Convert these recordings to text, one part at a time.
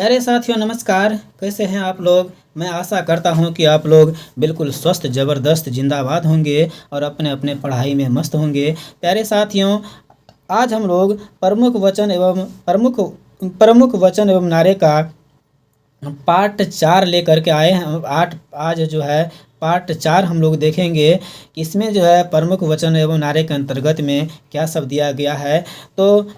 प्यारे साथियों नमस्कार। कैसे हैं आप लोग। मैं आशा करता हूं कि आप लोग बिल्कुल स्वस्थ ज़बरदस्त जिंदाबाद होंगे और अपने अपने पढ़ाई में मस्त होंगे। प्यारे साथियों, आज हम लोग प्रमुख वचन एवं नारे का पार्ट 4 लेकर के आए हैं। आज जो है पार्ट 4 हम लोग देखेंगे कि इसमें जो है प्रमुख वचन एवं नारे के अंतर्गत में क्या सब दिया गया है। तो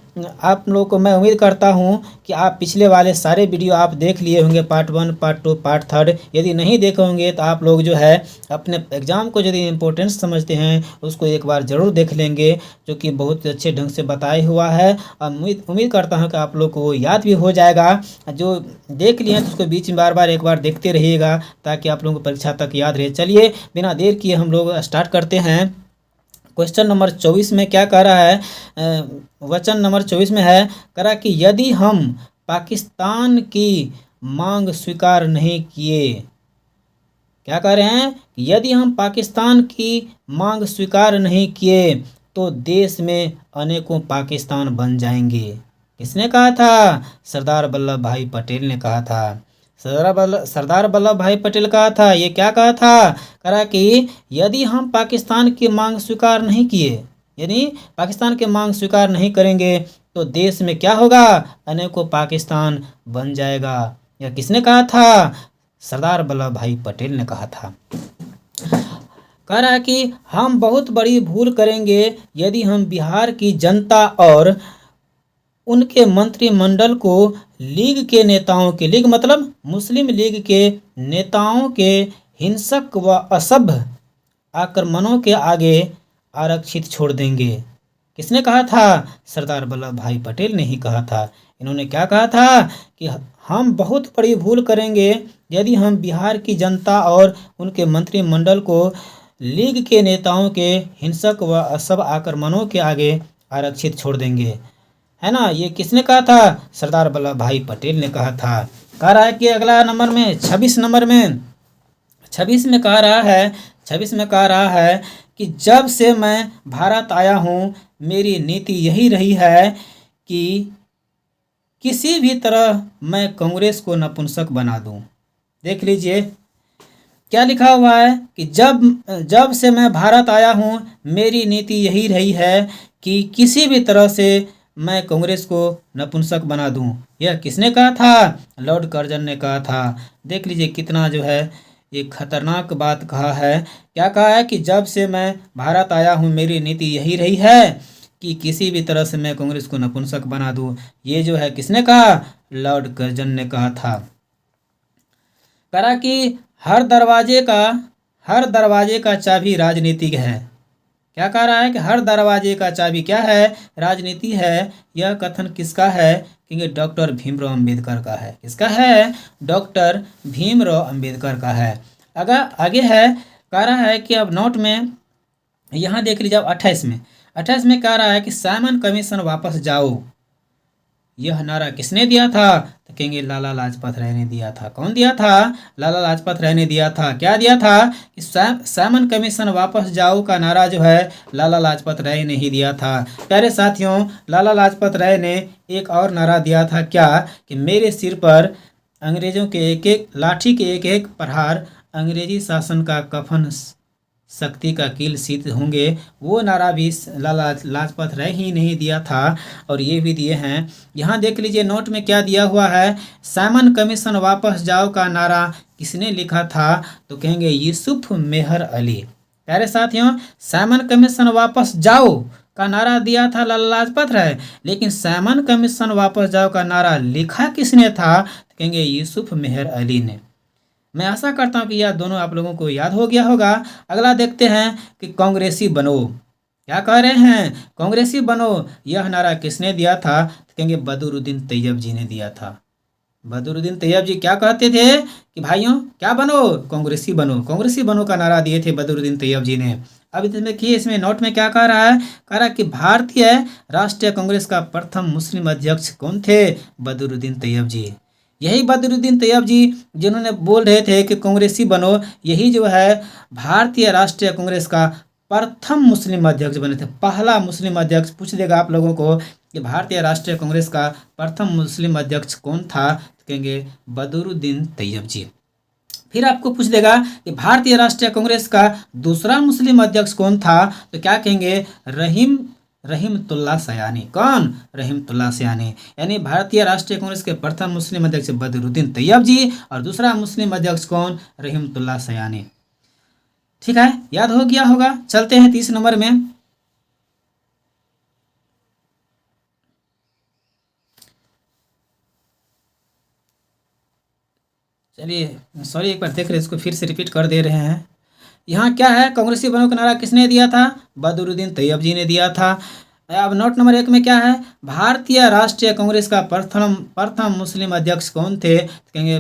आप लोग को मैं उम्मीद करता हूं कि आप पिछले वाले सारे वीडियो आप देख लिए होंगे, पार्ट 1, पार्ट 2, पार्ट 3। यदि नहीं देखे होंगे तो आप लोग जो है अपने एग्ज़ाम को यदि इम्पोर्टेंस समझते हैं उसको एक बार ज़रूर देख लेंगे, जो कि बहुत अच्छे ढंग से बताया हुआ है। और उम्मीद करता हूँ कि आप लोग को वो याद भी हो जाएगा। जो देख लिए हैं तो उसको बीच में बार बार एक बार देखते रहिएगा ताकि आप लोगों को परीक्षा तक याद रहे। चलिए बिना देर किए हम लोग स्टार्ट करते हैं। क्वेश्चन नंबर 24 में क्या कह रहा है, वचन नंबर 24 में है, कह रहा कि यदि हम पाकिस्तान की मांग स्वीकार नहीं किए, क्या कह रहे हैं, यदि हम पाकिस्तान की मांग स्वीकार नहीं किए तो देश में अनेकों पाकिस्तान बन जाएंगे। किसने कहा था? सरदार वल्लभ भाई पटेल ने कहा था। सरदार वल्लभ भाई पटेल कहा था। ये क्या कहा था? कहा कि यदि हम पाकिस्तान की मांग स्वीकार नहीं किए, यानी पाकिस्तान की मांग स्वीकार नहीं करेंगे तो देश में क्या होगा? अनेकों पाकिस्तान बन जाएगा। यह किसने कहा था? सरदार वल्लभ भाई पटेल ने कहा था। कह रहा है कि हम बहुत बड़ी भूल करेंगे यदि हम बिहार की जनता और उनके मंत्रिमंडल को लीग के नेताओं के, लीग मतलब मुस्लिम लीग के नेताओं के हिंसक व असभ्य आक्रमणों के आगे आरक्षित छोड़ देंगे। किसने कहा था? सरदार वल्लभ भाई पटेल ने ही कहा था। इन्होंने क्या कहा था कि हम बहुत बड़ी भूल करेंगे यदि हम बिहार की जनता और उनके मंत्रिमंडल को लीग के नेताओं के हिंसक व असभ्य आक्रमणों के आगे आरक्षित छोड़ देंगे, है ना। ये किसने कहा था? सरदार वल्लभ भाई पटेल ने कहा था। कह रहा है कि अगला नंबर में 26 नंबर में 26 में कह रहा है कि जब से मैं भारत आया हूँ मेरी नीति यही रही है कि किसी भी तरह मैं कांग्रेस को नपुंसक बना दूं। देख लीजिए क्या लिखा हुआ है कि जब से मैं भारत आया हूँ मेरी नीति यही रही है कि किसी भी तरह से मैं कांग्रेस को नपुंसक बना दूं। यह किसने कहा था? लॉर्ड कर्जन ने कहा था। देख लीजिए कितना जो है ये खतरनाक बात कहा है। क्या कहा है कि जब से मैं भारत आया हूँ मेरी नीति यही रही है कि किसी भी तरह से मैं कांग्रेस को नपुंसक बना दूं। ये जो है किसने कहा? लॉर्ड कर्जन ने कहा था। कहा कि हर दरवाजे का चाबी राजनीतिक है। क्या कह रहा है कि हर दरवाजे का चाबी क्या है? राजनीति है। यह कथन किसका है? क्योंकि डॉक्टर भीमराव अंबेडकर का है। किसका है? डॉक्टर भीमराव अंबेडकर का है। अगर आगे है कह रहा है कि अब नोट में यहाँ देख लीजिए 28 में कह रहा है कि साइमन कमीशन वापस जाओ। यह नारा किसने दिया था? तो कहेंगे लाला लाजपत राय ने दिया था। कौन दिया था? लाला लाजपत राय ने दिया था। क्या दिया था? कि साइमन कमीशन वापस जाओ का नारा जो है लाला लाजपत राय ने ही दिया था। प्यारे साथियों, लाला लाजपत राय ने एक और नारा दिया था। क्या? कि मेरे सिर पर अंग्रेजों के एक एक लाठी के एक एक प्रहार अंग्रेजी शासन का कफन शक्ति का कील शीत होंगे। वो नारा भी लाला लाजपत राय ही नहीं दिया था और ये भी दिए हैं। यहाँ देख लीजिए नोट में क्या दिया हुआ है। साइमन कमीशन वापस जाओ का नारा किसने लिखा था? तो कहेंगे यूसुफ मेहर अली। प्यारे साथियों, साइमन कमीशन वापस जाओ का नारा दिया था लाला लाजपत राय, लेकिन साइमन कमीशन वापस जाओ का नारा लिखा किसने था? तो कहेंगे यूसुफ मेहर अली ने। मैं आशा करता हूँ कि यह दोनों आप लोगों को याद हो गया होगा। अगला देखते हैं कि कांग्रेसी बनो। क्या कह रहे हैं? कांग्रेसी बनो। यह नारा किसने दिया था? तो कहेंगे बदरुद्दीन तैयब जी ने दिया था। बदरुद्दीन तैयब जी क्या कहते थे कि भाइयों क्या बनो? कांग्रेसी बनो। कांग्रेसी बनो का नारा दिए थे बदरुद्दीन तैयब जी ने। अब देखिए इसमें नोट में क्या कह रहा है। कह रहा है कि भारतीय राष्ट्रीय कांग्रेस का प्रथम मुस्लिम अध्यक्ष कौन थे? बदरुद्दीन तैयब जी। यही बदरुद्दीन तैयब जी जिन्होंने बोल रहे थे कि कांग्रेसी बनो, यही जो है भारतीय राष्ट्रीय कांग्रेस का प्रथम मुस्लिम अध्यक्ष बने थे। पहला मुस्लिम अध्यक्ष पूछ देगा आप लोगों को कि भारतीय राष्ट्रीय कांग्रेस का प्रथम मुस्लिम अध्यक्ष कौन था? तो कहेंगे बदरुद्दीन तैयब जी। फिर आपको पूछ देगा कि भारतीय राष्ट्रीय कांग्रेस का दूसरा मुस्लिम अध्यक्ष कौन था, तो क्या कहेंगे रहीमतुल्लाह सयानी। कौन? रहीमतुल्लाह सयानी। यानी भारतीय राष्ट्रीय कांग्रेस के प्रथम मुस्लिम अध्यक्ष बदरुद्दीन तैयब जी और दूसरा मुस्लिम अध्यक्ष कौन? रहीमतुल्लाह सयानी। ठीक है, याद हो गया होगा। चलते हैं 30 नंबर में। चलिए, सॉरी, एक बार देख रहे इसको फिर से रिपीट कर दे रहे हैं। यहाँ क्या है, कांग्रेसी बनों का नारा किसने दिया था? बदरुद्दीन तैयब जी ने दिया था। अब नोट नंबर 1 में क्या है, भारतीय राष्ट्रीय कांग्रेस का प्रथम मुस्लिम अध्यक्ष कौन थे? तो कहेंगे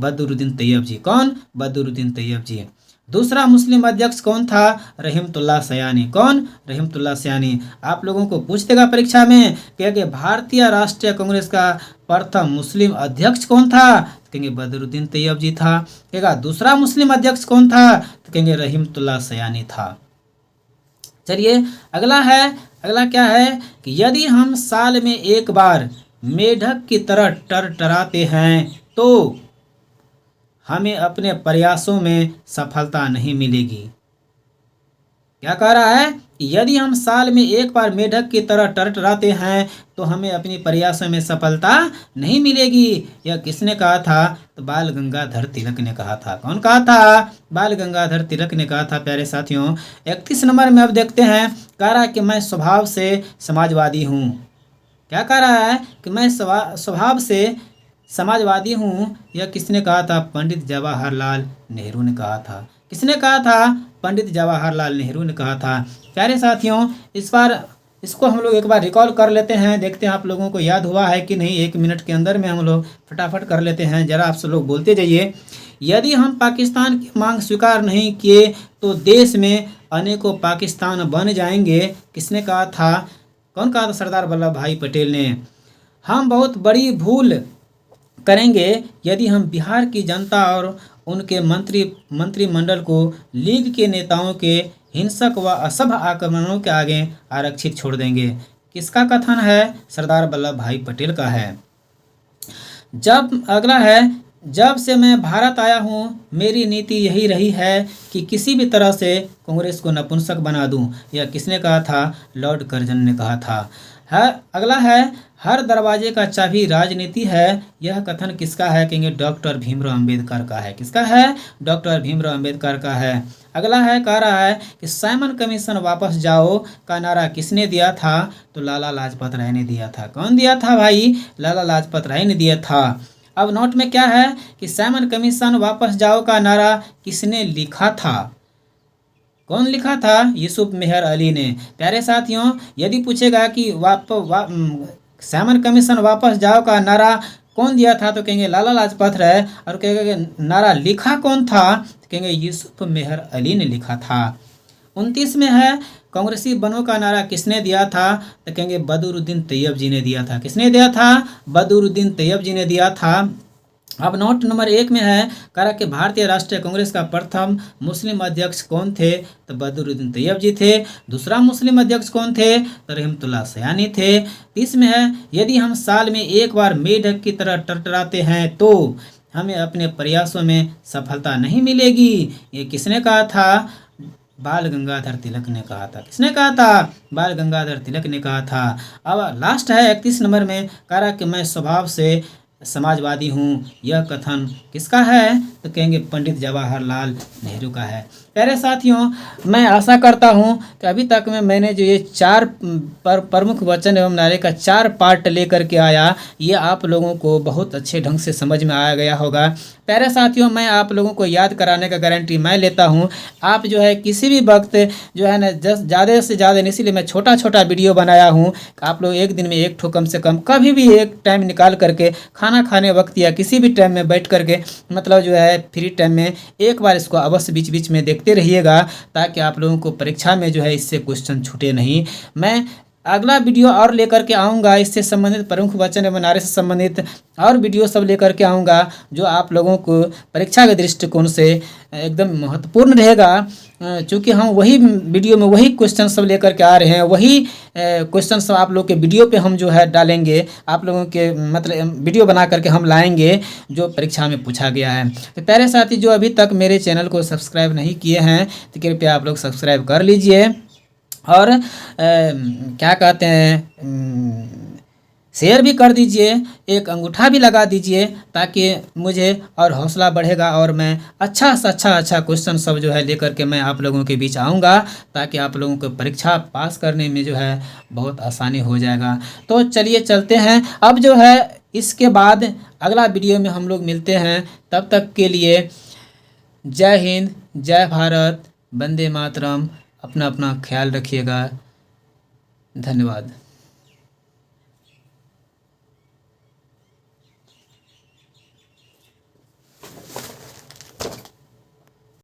बदरुद्दीन तैयब जी। कौन? बदरुद्दीन तैयब जी। दूसरा मुस्लिम अध्यक्ष कौन था? रहीमतुल्लाह सयानी। कौन? रहीमतुल्लाह सयानी। आप लोगों को पूछ देगा परीक्षा में कि भारतीय राष्ट्रीय कांग्रेस का प्रथम मुस्लिम अध्यक्ष कौन था? तो कहेंगे बदरुद्दीन तैयब जी था। कहेगा दूसरा मुस्लिम अध्यक्ष कौन था? तो कहेंगे रहीमतुल्लाह सयानी था। चलिए, अगला क्या है कि यदि हम साल में एक बार मेढक की तरह टरटराते हैं तो हमें अपने प्रयासों में सफलता नहीं मिलेगी। क्या कह रहा है कि यदि हम साल में एक बार मेढक की तरह टरटराते हैं तो हमें अपनी प्रयासों में सफलता नहीं मिलेगी। यह किसने कहा था? तो बाल गंगाधर तिलक ने कहा था। कौन कहा था? बाल गंगाधर तिलक ने कहा था। प्यारे साथियों, 31 नंबर में अब देखते हैं। कह रहा है कि मैं स्वभाव से समाजवादी हूँ। क्या कह रहा है कि मैं स्वभाव से समाजवादी हूँ। यह किसने कहा था? पंडित जवाहरलाल नेहरू ने कहा था। किसने कहा था? पंडित जवाहरलाल नेहरू ने कहा था। प्यारे साथियों, इस बार इसको हम लोग एक बार रिकॉल कर लेते हैं, देखते हैं आप लोगों को याद हुआ है कि नहीं। 1 मिनट के अंदर में हम लोग फटाफट कर लेते हैं। जरा आप सब लोग बोलते जाइए। यदि हम पाकिस्तान की मांग स्वीकार नहीं किए तो देश में अनेकों पाकिस्तान बन जाएंगे। किसने कहा था? कौन कहा था? सरदार वल्लभ भाई पटेल ने। हम बहुत बड़ी भूल करेंगे यदि हम बिहार की जनता और उनके मंत्रिमंडल को लीग के नेताओं के हिंसक व असभ्य आक्रमणों के आगे आरक्षित छोड़ देंगे। किसका कथन है? सरदार वल्लभ भाई पटेल का है। अगला है, जब से मैं भारत आया हूँ मेरी नीति यही रही है कि किसी भी तरह से कांग्रेस को नपुंसक बना दूं। यह किसने कहा था? लॉर्ड कर्जन ने कहा था। अगला है, हर दरवाजे का चाबी राजनीति है। यह कथन किसका है? कहेंगे डॉक्टर भीमराव अंबेडकर का है। किसका है? डॉक्टर भीमराव अंबेडकर का है। अगला है, कह रहा है कि साइमन कमीशन वापस जाओ का नारा किसने दिया था? तो लाला लाजपत राय ने दिया था। कौन दिया था भाई? लाला लाजपत राय ने दिया था। अब नोट में क्या है कि साइमन कमीशन वापस जाओ का नारा किसने लिखा था? कौन लिखा था? यूसुफ मेहर अली ने। प्यारे साथियों, यदि पूछेगा कि साइमन कमीशन वापस जाओ का नारा कौन दिया था, तो कहेंगे लाला लाजपत राय। और कहेंगे नारा लिखा कौन था? तो कहेंगे यूसुफ मेहर अली ने लिखा था। 29 में है, कांग्रेसी बनों का नारा किसने दिया था? तो कहेंगे बदरुद्दीन तैयब जी ने दिया था। किसने दिया था? बदरुद्दीन तैयब जी ने दिया था। अब नोट नंबर 1 में है, कहा कि भारतीय राष्ट्रीय कांग्रेस का प्रथम मुस्लिम अध्यक्ष कौन थे? तो बदरुद्दीन तैयब जी थे। दूसरा मुस्लिम अध्यक्ष कौन थे? तो रहीमतुल्लाह सयानी थे। 30 में है, यदि हम साल में एक बार मेढक की तरह टरटराते हैं तो हमें अपने प्रयासों में सफलता नहीं मिलेगी। ये किसने कहा था? बाल गंगाधर तिलक ने कहा था। किसने कहा था? बाल गंगाधर तिलक ने कहा था। अब लास्ट है 31 नंबर में, कहा कि मैं स्वभाव से समाजवादी हूँ। यह कथन किसका है? तो कहेंगे पंडित जवाहरलाल नेहरू का है। प्यारे साथियों, मैं आशा करता हूँ कि अभी तक में मैंने जो ये 4 प्रमुख वचन एवं नारे का 4 पार्ट लेकर के आया, ये आप लोगों को बहुत अच्छे ढंग से समझ में आया गया होगा। प्यारे साथियों, मैं आप लोगों को याद कराने का गारंटी मैं लेता हूँ। आप जो है किसी भी वक्त जो है ना ज़्यादा से ज़्यादा, इसीलिए मैं छोटा छोटा वीडियो बनाया हूँ। आप लोग एक दिन में एक ठो कम से कम कभी भी एक टाइम निकाल करके खाना खाने वक्त या किसी भी टाइम में बैठ करके, मतलब जो है फ्री टाइम में एक बार इसको अवश्य बीच बीच में देखते रहिएगा, ताकि आप लोगों को परीक्षा में जो है इससे क्वेश्चन छूटे नहीं। मैं अगला वीडियो और लेकर के आऊँगा, इससे संबंधित प्रमुख वचन एवं नारे से संबंधित और वीडियो सब लेकर के आऊँगा, जो आप लोगों को परीक्षा के दृष्टिकोण से एकदम महत्वपूर्ण रहेगा। चूँकि हम वही वीडियो में वही क्वेश्चन सब लेकर के आ रहे हैं, वही क्वेश्चन सब आप लोग के वीडियो पे हम जो है डालेंगे, आप लोगों के मतलब वीडियो बना करके हम लाएंगे जो परीक्षा में पूछा गया है। तो प्यारे साथी, जो अभी तक मेरे चैनल को सब्सक्राइब नहीं किए हैं तो कृपया आप लोग सब्सक्राइब कर लीजिए, और क्या कहते हैं, शेयर भी कर दीजिए, एक अंगूठा भी लगा दीजिए, ताकि मुझे और हौसला बढ़ेगा और मैं अच्छा से अच्छा क्वेश्चन सब जो है लेकर के मैं आप लोगों के बीच आऊँगा, ताकि आप लोगों को परीक्षा पास करने में जो है बहुत आसानी हो जाएगा। तो चलिए चलते हैं, अब जो है इसके बाद अगला वीडियो में हम लोग मिलते हैं। तब तक के लिए जय हिंद, जय भारत, वंदे मातरम। अपना अपना ख्याल रखिएगा। धन्यवाद।